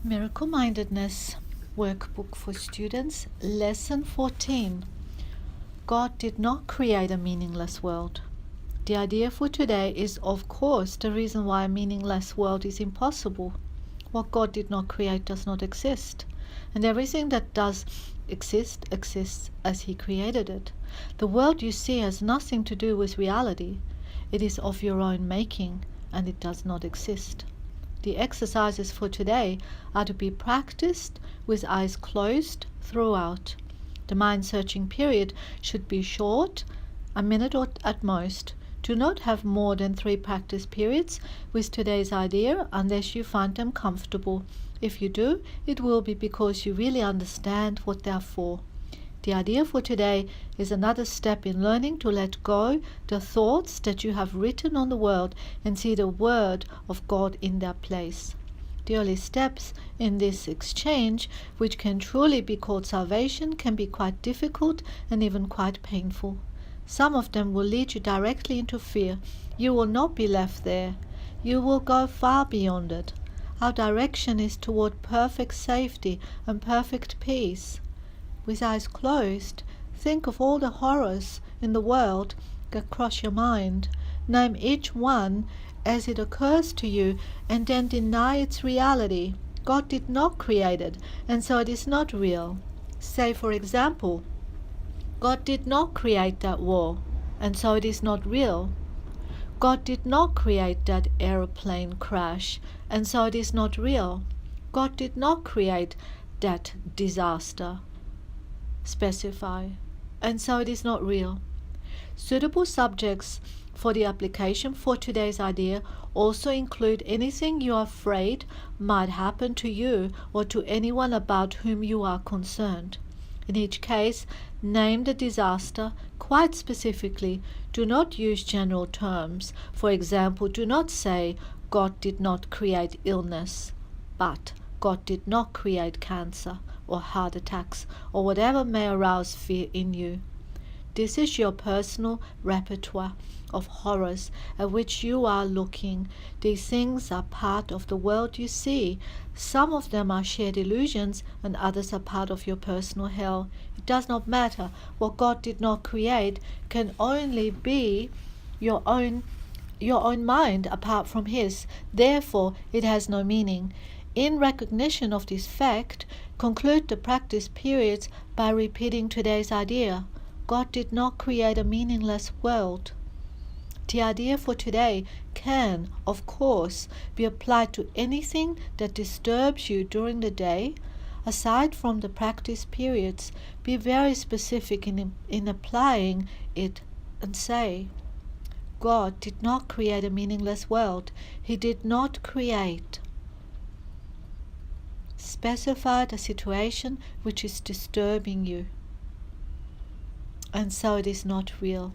Miracle Mindedness Workbook for Students, Lesson 14. God did not create a meaningless world. The idea for today is, of course, the reason why a meaningless world is impossible. What God did not create does not exist, and everything that does exist exists as He created it. The world you see has nothing to do with reality. It is of your own making, and it does not exist. The exercises for today are to be practiced with eyes closed throughout. The mind-searching period should be short, a minute or at most. Do not have more than 3 practice periods with today's idea unless you find them comfortable. If you do, it will be because you really understand what they are for. The idea for today is another step in learning to let go the thoughts that you have written on the world and see the Word of God in their place. The early steps in this exchange, which can truly be called salvation, can be quite difficult and even quite painful. Some of them will lead you directly into fear. You will not be left there. You will go far beyond it. Our direction is toward perfect safety and perfect peace. With eyes closed, think of all the horrors in the world that cross your mind. Name each one as it occurs to you and then deny its reality. God did not create it, and so it is not real. Say, for example, God did not create that war, and so it is not real. God did not create that airplane crash, and so it is not real. God did not create that disaster. Specify, and so it is not real. Suitable subjects for the application for today's idea also include anything you are afraid might happen to you or to anyone about whom you are concerned. In each case, name the disaster quite specifically. Do not use general terms. For example, do not say, God did not create illness, but God did not create cancer or heart attacks or whatever may arouse fear in you. This is your personal repertoire of horrors at which you are looking. These things are part of the world you see. Some of them are shared illusions and others are part of your personal hell. It does not matter. What God did not create can only be your own mind apart from His. Therefore, it has no meaning. In recognition of this fact, conclude the practice periods by repeating today's idea. God did not create a meaningless world. The idea for today can, of course, be applied to anything that disturbs you during the day. Aside from the practice periods, be very specific in applying it and say, God did not create a meaningless world. He did not create. Specify the situation which is disturbing you, and so it is not real.